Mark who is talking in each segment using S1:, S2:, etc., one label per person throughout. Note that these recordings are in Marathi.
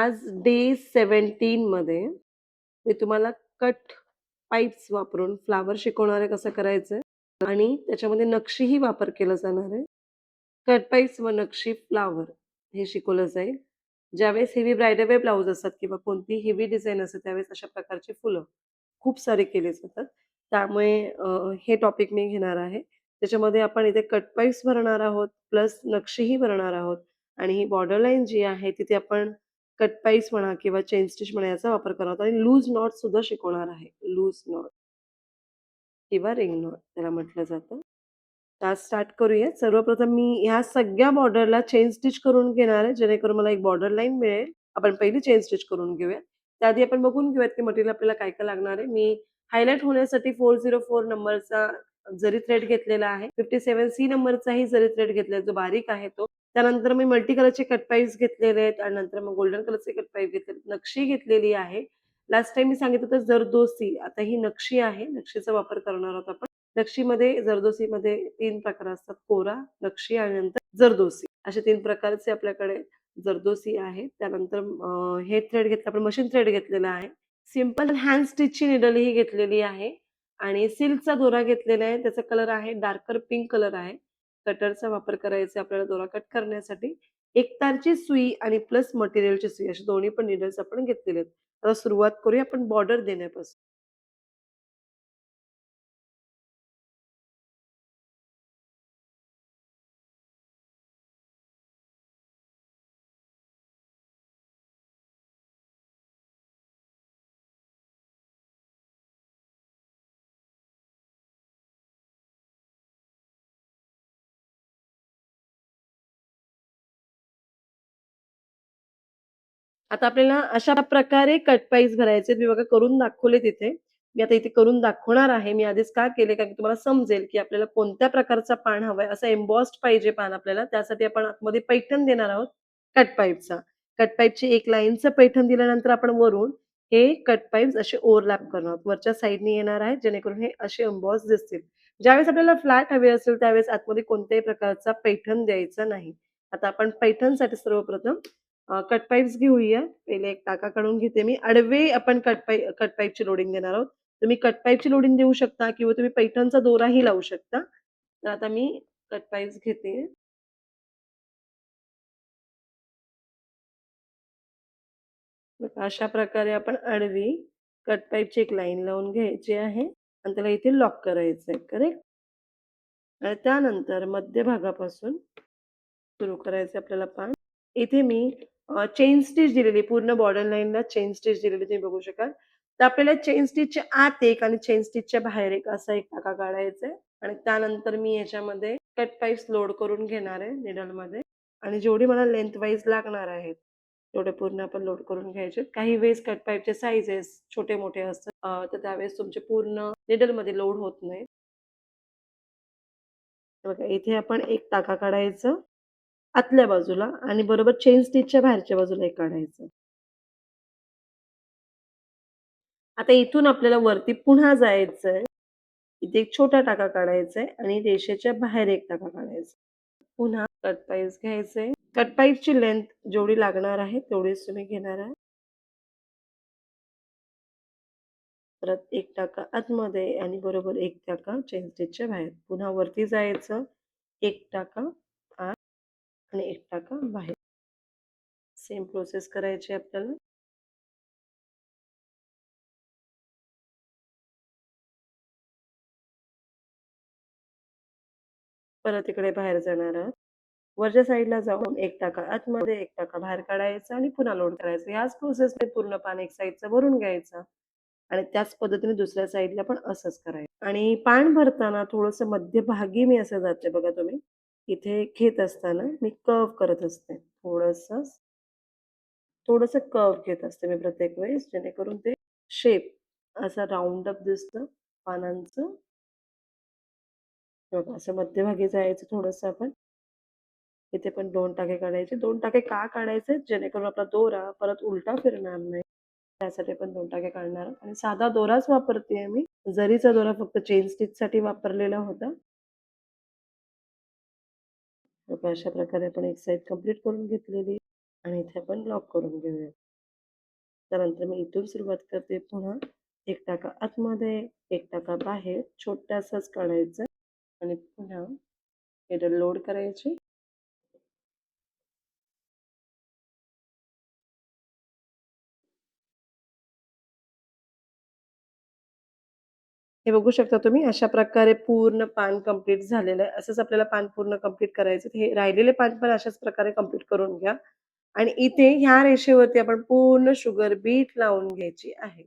S1: आज डे 17 मध्ये मी तुम्हाला कट पाईप्स वापरून फ्लॉवर शिकवणार आहे कसं करायचंय आणि त्याच्यामध्ये नक्षीही वापर केला जाणार आहे. कट पाईप्स व नक्षी फ्लॉवर हे शिकवलं जाईल. ज्यावेळेस हेवी ब्राइडल वेअर ब्लाउज असतात किंवा कोणतीही हेवी डिझाइन असते त्यावेळेस अशा प्रकारची फुलं खूप सारे केले जातात. त्यामुळे हे टॉपिक मी घेणार आहे. त्याच्यामध्ये आपण इथे कट पाईप्स भरणार आहोत, प्लस नक्षीही भरणार आहोत आणि ही बॉर्डर लाईन जी आहे तिथे आपण कट पाईप्स म्हणा किंवा चेन स्टिच म्हणा याचा वापर करणार आहोत आणि लूज नॉट सुद्धा शिकवणार आहे. लूज नॉट किंवा रिंग नॉट त्याला म्हटलं जातं. तर आज स्टार्ट करूया. सर्वप्रथम मी ह्या सगळ्या बॉर्डरला चेन स्टिच करून घेणार आहे, जेणेकरून मला एक बॉर्डर लाईन मिळेल. आपण पहिली चेन स्टिच करून घेऊया. त्याआधी आपण बघून घेऊयात, की मटेरियल आपल्याला काय-काय लागणार आहे. मी हायलाइट होण्यासाठी 404 नंबरचा जरी थ्रेड घेतलेला आहे. 57 सी नंबरचाही जरी थ्रेड घेतलेला जो बारीक आहे तो. त्यानंतर मी मल्टी कलरचे कट पाईप्स घेतलेले आहेत आणि नंतर मग गोल्डन कलरचे कट पाईप घेतलेले. नक्षी घेतलेली आहे. लास्ट टाईम मी सांगितलं होतं जरदोसी. आता ही नक्षी आहे. नक्षीचा वापर करणार आहोत आपण. नक्षीमध्ये जरदोसीमध्ये 3 प्रकार असतात. कोरा, नक्षी आणि नंतर जरदोसी. असे 3 प्रकारचे आपल्याकडे जरदोसी आहे. त्यानंतर हे थ्रेड घेतलं आपण मशीन थ्रेड घेतलेला आहे. सिंपल हँड स्टिचची निडल ही घेतलेली आहे आणि सिल्कचा दोरा घेतलेला आहे. त्याचा कलर आहे डार्कर पिंक कलर आहे. कटरचा वापर करायचा आपल्याला दोरा कट करण्यासाठी. एकतारची सुई आणि प्लस मटेरियलची सुई असे दोन्ही पण निडल्स आपण घेतलेले आहेत. आता सुरुवात करूया आपण बॉर्डर देण्यापासून. आता आपल्याला अशा प्रकारे कट पाईप्स भरायचे. मी बघा करून दाखवले तिथे. मी आता इथे करून दाखवणार आहे. मी आधीच का केले? कारण की तुम्हाला समजेल, की आपल्याला कोणत्या प्रकारचा पान हवाय. असं एम्बॉस्ड पाहिजे पान आपल्याला. त्यासाठी आपण आतमध्ये पैठण देणार आहोत कट पाईपचा. कट पाईपची एक लाईनचं पैठण दिल्यानंतर आपण वरून हे कट पाईप्स असे ओव्हरलॅप करणार आहोत. वरच्या साइडनी येणार आहे, जेणेकरून हे असे एम्बॉस दिसतील. ज्यावेळेस आपल्याला फ्लॅट हवे असेल, त्यावेळेस आतमध्ये कोणत्याही प्रकारचा पैठण द्यायचा नाही. आता आपण पैठणसाठी सर्वप्रथम कट पाईप्स घेऊया. पहिले एक टाका काढून घेते मी. आडवे आपण कट पाईपची लोडिंग देणार आहोत. तुम्ही कट पाईपची लोडिंग देऊ शकता किंवा तुम्ही पैठणचा दोराही लावू शकता. तर आता मी कट पाईप्स घेते. बघा अशा प्रकारे आपण आडवी कट पाईपची एक लाईन लावून घ्यायची आहे आणि त्याला इथे लॉक करायचं आहे. करेक्ट? आणि त्यानंतर मध्यभागापासून सुरू करायचं आपल्याला पान. इथे मी चेन स्टिच दिलेली पूर्ण बॉर्डर लाईनला चेन स्टिच दिलेली तुम्ही बघू शकाल. तर आपल्याला चेन स्टिचच्या आत एक आणि चेन स्टिचच्या बाहेर एक असा एक टाका काढायचा आहे आणि त्यानंतर मी याच्यामध्ये कट पाईप्स लोड करून घेणार आहे निडलमध्ये आणि जेवढी मला लेंथ वाईज लागणार आहेत, तेवढे पूर्ण आपण लोड करून घ्यायचे. काही वेळेस कट पाईपचे साइजेस छोटे-मोठे असतात. तर त्यावेळेस तुमचे पूर्ण निडलमध्ये लोड होत नाहीत. बघा इथे आपण एक टाका काढायचं आतल्या बाजूला आणि बरोबर चेन स्टिचच्या बाहेरच्या बाजूला एक काढायचं. आता इथून आपल्याला वरती पुन्हा जायचंय. इथे एक छोटा टाका काढायचा आहे आणि रेषेच्या बाहेर एक टाका काढायचा. पुन्हा कट पाईप्स घ्यायचे. कट पाईपची लेंथ जेवढी लागणार आहे तेवढीच तुम्ही घेणार आहे. परत एक टाका आतमध्ये आणि बरोबर एक टाका चेन स्टिचच्या बाहेर. पुन्हा वरती जायचं. एक टाका आत आणि एक टाका बाहेर. सेम प्रोसेस करायची आपल्याला. परत इकडे बाहेर जाणार आहात. वरच्या साईडला जाऊन एक टाका आतमध्ये, एक टाका बाहेर काढायचा आणि पुन्हा लोड करायचं. याच प्रोसेसने पूर्ण पान एक साईडचा भरून घ्यायचा आणि त्याच पद्धतीने दुसऱ्या साईडला पण असंच करायचं. आणि पान भरताना थोडंसं मध्यभागी मी असं जाते बघा तुम्ही. इथे घेत असताना मी कर्व्ह करत असते. थोडंसं कर्व्ह घेत असते मी प्रत्येक वेळेस, जेणेकरून ते शेप असा राउंड अप दिसतं पानांचं. बघा असं मध्यभागी जायचं थोडंसं आपण. इथे पण 2 टाके काढायचे. 2 टाके का काढायचे? जेणेकरून आपला दोरा परत उलटा फिरणार नाही. त्यासाठी आपण 2 टाके काढणार आहोत आणि साधा दोराच वापरतेय मी. जरीचा दोरा फक्त चेन स्टिचसाठी वापरलेला होता. बघा अशा प्रकारे आपण एक साइड कंप्लीट करून घेतलेली आणि इथे आपण लॉक करून घेऊया. त्यानंतर मी इथून सुरुवात करते पुन्हा. 1 टाका आतमध्ये, 1 टाका बाहेर, छोटासाच काढायचा आणि पुन्हा हेडर लोड करायची. हे बघू शकता तुम्ही अशा प्रकारे पूर्ण पान कंप्लीट झालेलं आहे. असंच आपल्याला पान पूर्ण कंप्लीट करायचं. हे राहिलेले पान पण अशाच प्रकारे कंप्लीट करून घ्या आणि इथे ह्या रेषेवरती आपण पूर्ण शुगर बीट लावून घ्यायची आहे.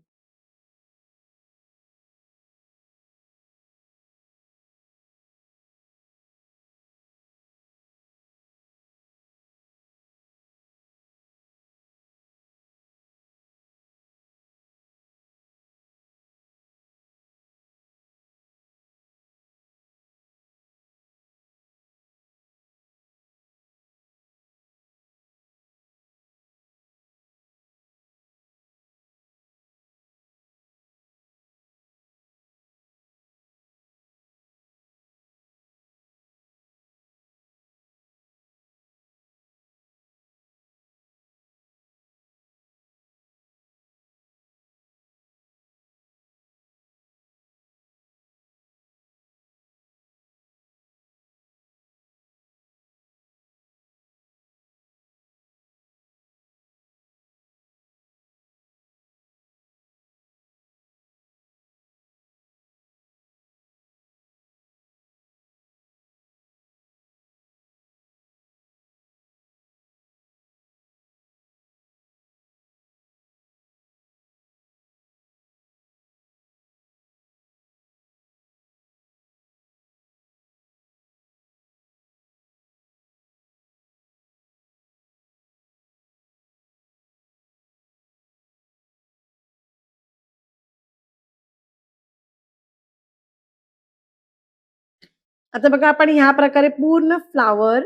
S1: आता बघा आपण ह्या प्रकारे पूर्ण फ्लॉवर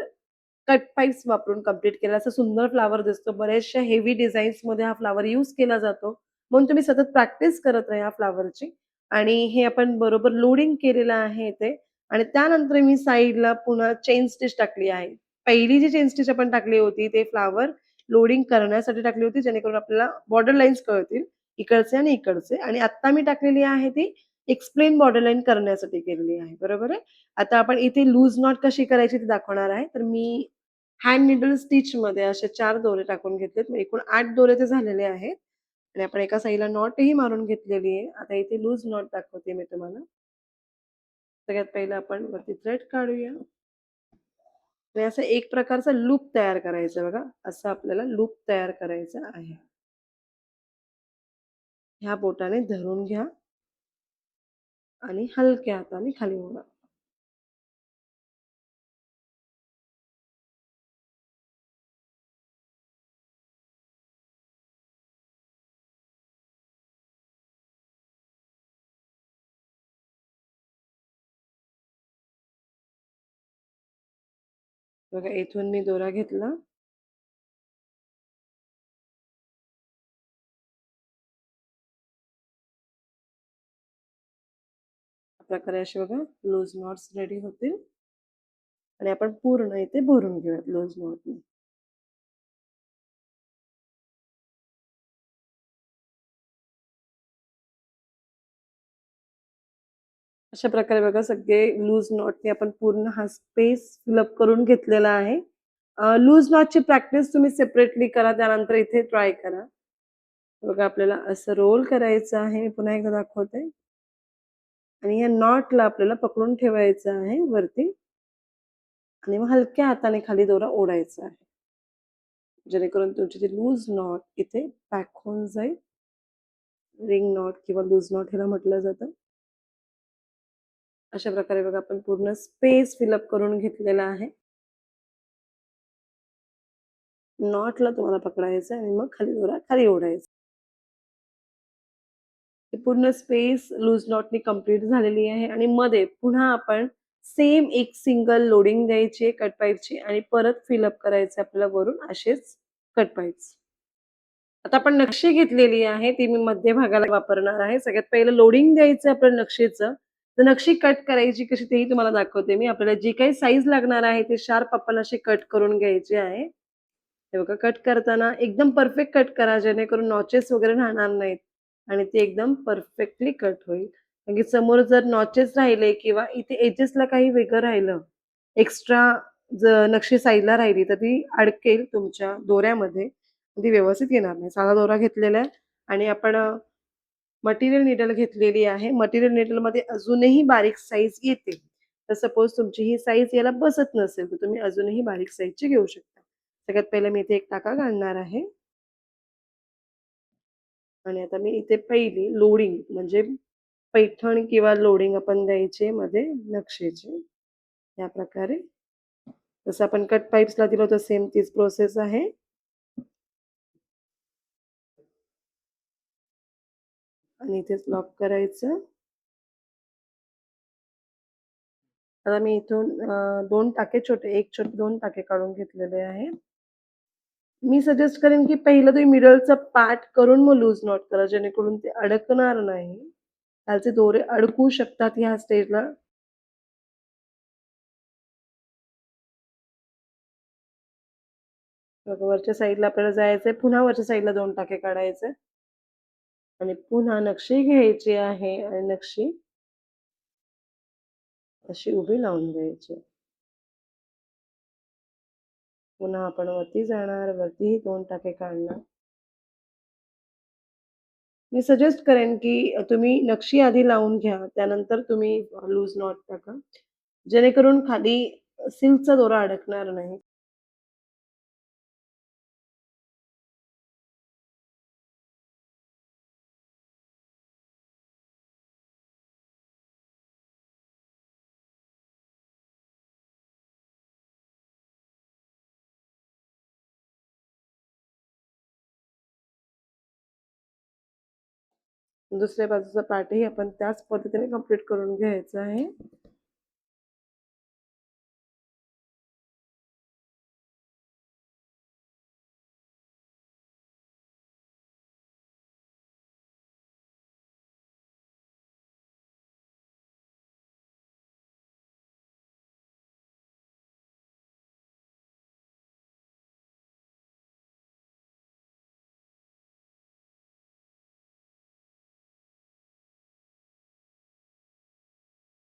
S1: कट पाईप्स वापरून कंप्लीट केला. असा सुंदर फ्लॉवर दिसतो. बऱ्याचशा हेवी डिझाईन्समध्ये हा फ्लॉवर यूज केला जातो. म्हणून तुम्ही सतत प्रॅक्टिस करत राहा या फ्लॉवरची आणि हे आपण बरोबर लोडिंग केलेलं आहे इथे आणि त्यानंतर मी साइडला पुन्हा चेन स्टिच टाकली आहे. पहिली जी चेन स्टिच आपण टाकली होती ते फ्लॉवर लोडिंग करण्यासाठी टाकली होती जेणेकरून आपल्याला बॉर्डर लाईन्स कळतील इकडचे आणि इकडचे आणि आता मी टाकलेली आहे ती एक्सप्लेन बॉर्डर लाईन करण्यासाठी केलेली आहे. बरोबर आहे? आता आपण इथे लूज नॉट कशी करायची ते दाखवणार आहे. तर मी हँड नीडल स्टिचमध्ये असे 4 दोरे टाकून घेतलेत. मग एकूण 8 दोरे ते झालेले आहेत आणि आपण एका साइडला नॉटही मारून घेतलेली आहे. आता इथे लूज नॉट दाखवते मी तुम्हाला. सगळ्यात पहिलं आपण वरती थ्रेड काढूया आणि असं एक प्रकारचा लूप तयार करायचा बघा. असं आपल्याला लूप तयार करायचा आहे. ह्या बोटाने धरून घ्या आणि हलक्या हाताने खाली ओढा. बघा इथून मी दोरा घेतला. प्रकारे असे बघा लूज नॉट्स रेडी होतील आणि आपण पूर्ण इथे भरून घेऊयात लूज नॉटने. अशा प्रकारे बघा सगळे लूज नॉटने आपण पूर्ण हा स्पेस फिल करून घेतलेला आहे. लूज नॉटची प्रॅक्टिस तुम्ही सेपरेटली करा त्यानंतर इथे ट्राय करा. बघा आपल्याला असं रोल करायचं आहे. मी पुन्हा एकदा दाखवते आणि या नॉटला आपल्याला पकडून ठेवायचं आहे वरती आणि मग हलक्या हाताने खाली दोरा ओढायचा आहे. जेणेकरून तुमची ती लूज नॉट इथे पॅक होऊन जाईल. रिंग नॉट किंवा लूज नॉट ह्याला म्हटलं जातं. अशा प्रकारे बघा आपण पूर्ण स्पेस फिल करून घेतलेला आहे. नॉटला तुम्हाला पकडायचं आणि मग खाली दोरा खाली ओढायचा. ही पूर्ण स्पेस लूज नॉटनी कंप्लीट झालेली आहे आणि मध्ये पुन्हा आपण सेम एक सिंगल लोडिंग द्यायची आहे कट पाईपची आणि परत फिल करायचे आपल्याला वरून असेच कट पाईप्स. आता आपण नक्षी घेतलेली आहे ती मी मध्यभागाला वापरणार आहे. सगळ्यात पहिलं लोडिंग द्यायचं आपल्या नक्षीचं. तर नक्षी कट करायची कशी तेही तुम्हाला दाखवते मी. आपल्याला जी काही साईज लागणार आहे ते शार्प आपण असे कट करून घ्यायचे आहे. हे बघा कट करताना एकदम परफेक्ट कट करा जेणेकरून नॉचेस वगैरे राहणार नाहीत आणि ते एकदम परफेक्टली कट होईल. कारण की समोर जर नॉचेस राहिले किंवा इथे एजेसला काही वेगळं राहिलं, एक्स्ट्रा नक्षी साईडला राहिली तर ती अडकेल तुमच्या दोऱ्यामध्ये. ती व्यवस्थित येणार नाही. साधा दोरा घेतलेला आहे आणि आपण मटेरियल नीडल घेतलेली आहे. मटेरियल नीडलमध्ये अजूनही बारीक साईज येते. तर सपोज तुमची ही साईज याला बसत नसेल, तर तुम्ही अजूनही बारीक साईजची घेऊ शकता. सगळ्यात पहिलं मी इथे एक टाका घालणार आहे आणि आता मी इथे पहिली लोडिंग म्हणजे पैठण किंवा लोडिंग आपण द्यायचे मध्ये नक्षीचे. या प्रकारे जसं आपण कट पाईप्सला दिलं होतं सेम तीच प्रोसेस आहे. आणि इथेच लॉक करायचं. आता मी इथून 2 टाके छोटे, 1 छोटे 2 टाके काढून घेतलेले आहेत. मी सजेस्ट करेन, की पहिलं तुम्ही मिडलचा पार्ट करून मग लूज नॉट करा, जेणेकरून ते अडकणार नाही. खालचे दोरे अडकू शकतात ह्या स्टेजला. बघा वरच्या साईडला आपल्याला जायचंय. पुन्हा वरच्या साईडला 2 टाके काढायचे आणि पुन्हा नक्षी घ्यायची आहे आणि नक्षी अशी उभी लावून द्यायची. पुन्हा आपण वरती जाणार, वरतीही 2 टाके काढणार. मी सजेस्ट करेन, की तुम्ही नक्षी आधी लावून घ्या. त्यानंतर तुम्ही लूज नॉट टाका. जेणेकरून खाली सिल्कचा दोरा अडकणार नाही. दुसऱ्या बाजूचा पार्टही आपण त्याच पद्धतीने कंप्लीट करून घ्यायचा आहे.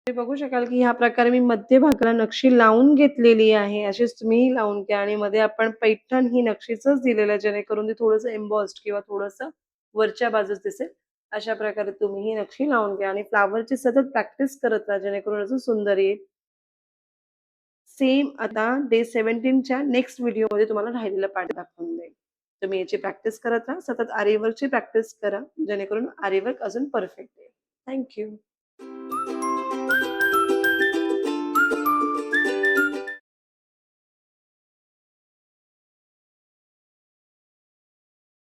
S1: तुम्ही बघू शकाल, की ह्या प्रकारे मी मध्यभागाला नक्षी लावून घेतलेली आहे. अशीच तुम्हीही लावून घ्या आणि मध्ये आपण पैठण ही नक्षीचंच दिलेलं आहे, जेणेकरून ते थोडंसं एम्बॉस्ड किंवा थोडंसं वरच्या बाजूस दिसेल. अशा प्रकारे तुम्ही ही नक्षी लावून घ्या आणि फ्लॉवरची सतत प्रॅक्टिस करत राहा, जेणेकरून अजून सुंदर येईल. सेम आता डे 17च्या नेक्स्ट व्हिडिओमध्ये तुम्हाला राहिलेला पार्ट दाखवून देईन. तुम्ही याची प्रॅक्टिस करत राहा. सतत आरी वर्कची प्रॅक्टिस करा, जेणेकरून आरी वर्क अजून परफेक्ट येईल. Thank you.